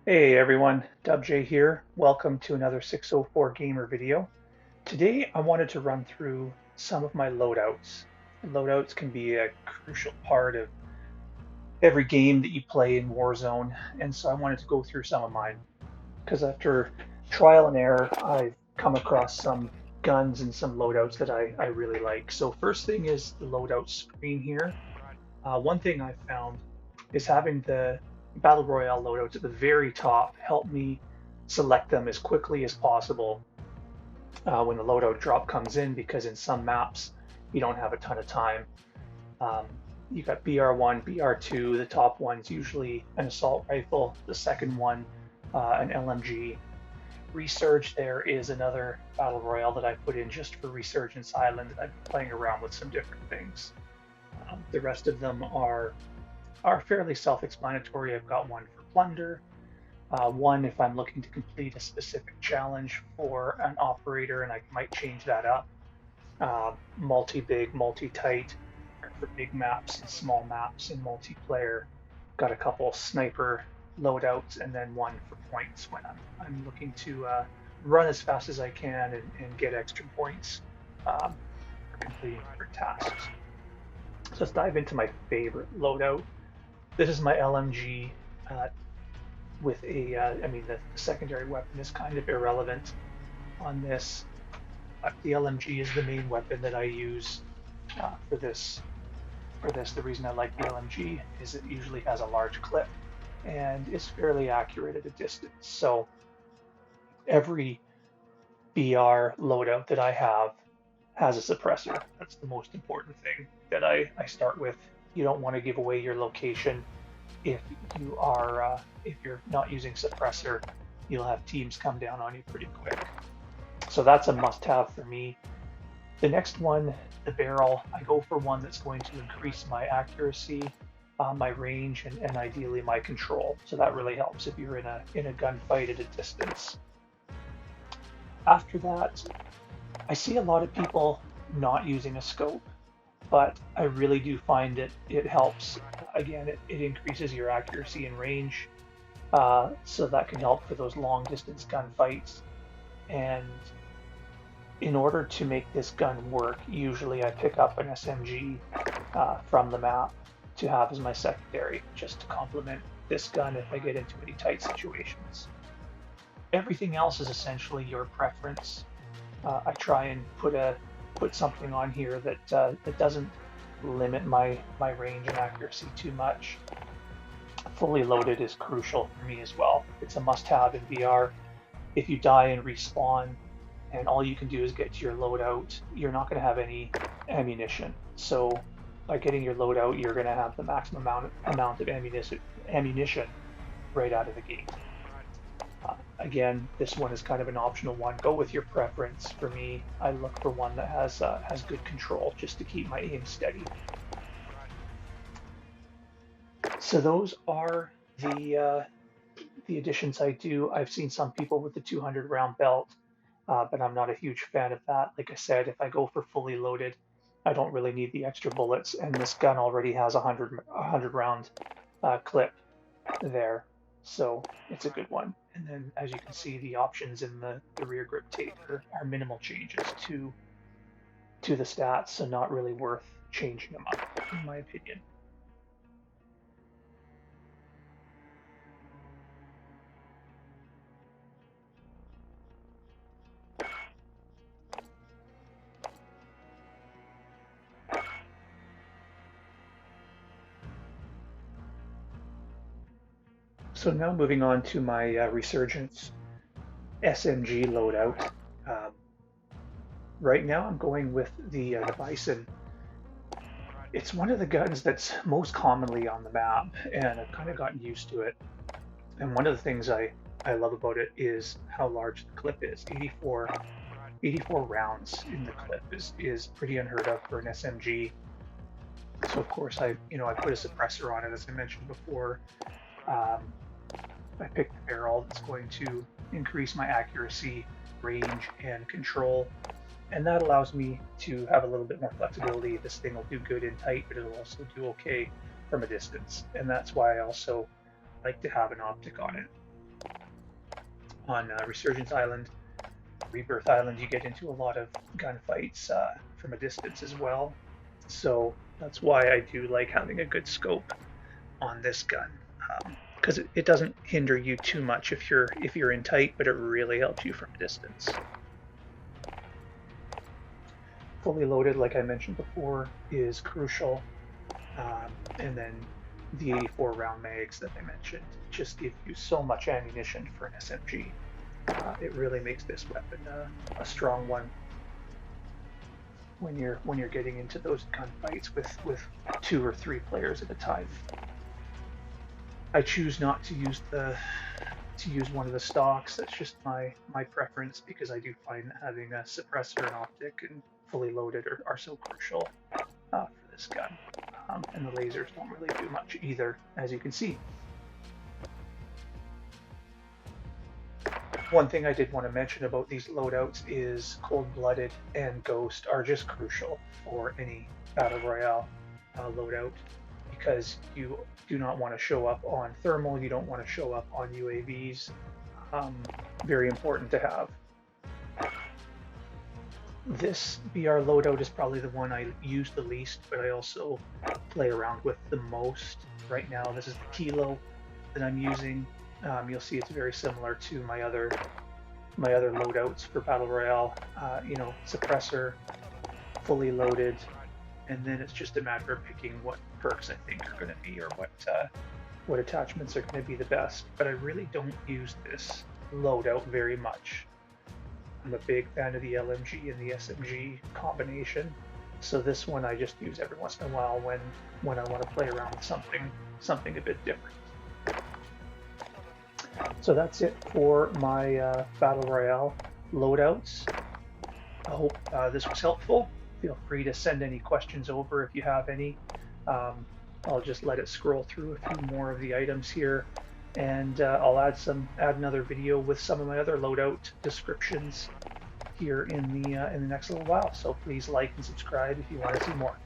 Hey everyone, dubj here. Welcome to another 604 Gamer video. Today I wanted to run through some of my loadouts. Loadouts can be a crucial part of every game that you play in Warzone, and so I wanted to go through some of mine. Because after trial and error, I've come across some guns and some loadouts that I really like. So first thing is the loadout screen here. One thing I found is having the Battle Royale loadouts at the very top help me select them as quickly as possible when the loadout drop comes in, because in some maps you don't have a ton of time. Um, you got BR1, BR2, the top one's usually an assault rifle, the second one an LMG. Resurge there is another Battle Royale that I put in just for Resurgence Island. I've been playing around with some different things. The rest of them are fairly self-explanatory. I've got one for plunder, one if I'm looking to complete a specific challenge for an operator, and I might change that up. Multi-big, multi-tight for big maps and small maps in multiplayer. Got a couple sniper loadouts, and then one for points when I'm looking to run as fast as I can and get extra points for completing different tasks. So let's dive into my favorite loadout. This is my LMG with the secondary weapon is kind of irrelevant on this. The LMG is the main weapon that I use for this. The reason I like the LMG is it usually has a large clip and is fairly accurate at a distance. So every BR loadout that I have has a suppressor. That's the most important thing that I start with. You don't want to give away your location if you're not using suppressor. You'll have teams come down on you pretty quick. So that's a must-have for me. The next one, the barrel, I go for one that's going to increase my accuracy, my range, and ideally my control. So that really helps if you're in a gunfight at a distance. After that, I see a lot of people not using a scope, but I really do find it helps. Again, it increases your accuracy and range, so that can help for those long distance gunfights. And in order to make this gun work, usually I pick up an SMG from the map to have as my secondary, just to complement this gun if I get into any tight situations. Everything else is essentially your preference. I try and put something on here that doesn't limit my range and accuracy too much. Fully loaded is crucial for me as well. It's a must-have in VR. If you die and respawn and all you can do is get to your loadout, you're not going to have any ammunition. So by getting your loadout, you're going to have the maximum amount of ammunition right out of the gate. Again, this one is kind of an optional one. Go with your preference. For me, I look for one that has good control, just to keep my aim steady. So those are the additions I do. I've seen some people with the 200 round belt, but I'm not a huge fan of that. Like I said, if I go for fully loaded, I don't really need the extra bullets, and this gun already has a 100 round clip there, so it's a good one. And then, as you can see, the options in the rear grip tape are minimal changes to the stats, so not really worth changing them up, in my opinion. So now moving on to my Resurgence SMG loadout. Right now I'm going with the Bison. It's one of the guns that's most commonly on the map, and I've kind of gotten used to it. And one of the things I love about it is how large the clip is. 84 rounds in the clip is pretty unheard of for an SMG. So of course I put a suppressor on it, as I mentioned before. I picked the barrel that's going to increase my accuracy, range, and control. And that allows me to have a little bit more flexibility. This thing will do good in tight, but it'll also do okay from a distance. And that's why I also like to have an optic on it. on Resurgence Island, Rebirth Island, you get into a lot of gunfights from a distance as well. So that's why I do like having a good scope on this gun, because it doesn't hinder you too much if you're in tight, but it really helps you from a distance. Fully loaded, like I mentioned before, is crucial, and then the 84 round mags that I mentioned just give you so much ammunition for an SMG. It really makes this weapon a strong one when you're getting into those gunfights with 2 or 3 players at a time. I choose not to use one of the stocks. That's just my preference, because I do find that having a suppressor and optic and fully loaded are so crucial for this gun. And the lasers don't really do much either, as you can see. One thing I did want to mention about these loadouts is Cold-Blooded and Ghost are just crucial for any Battle Royale loadout, because you do not want to show up on thermal, you don't want to show up on UAVs. Very important to have. This BR loadout is probably the one I use the least, but I also play around with the most. Right now, this is the Kilo that I'm using. You'll see it's very similar to my other loadouts for Battle Royale. Suppressor, fully loaded, and then it's just a matter of picking what perks I think are going to be, or what attachments are going to be the best. But I really don't use this loadout very much. I'm a big fan of the LMG and the SMG combination, so this one I just use every once in a while when I want to play around with something a bit different. So that's it for my Battle Royale loadouts. I hope this was helpful. Feel free to send any questions over if you have any. I'll just let it scroll through a few more of the items here, and I'll add another video with some of my other loadout descriptions here in the next little while. So please like and subscribe if you want to see more.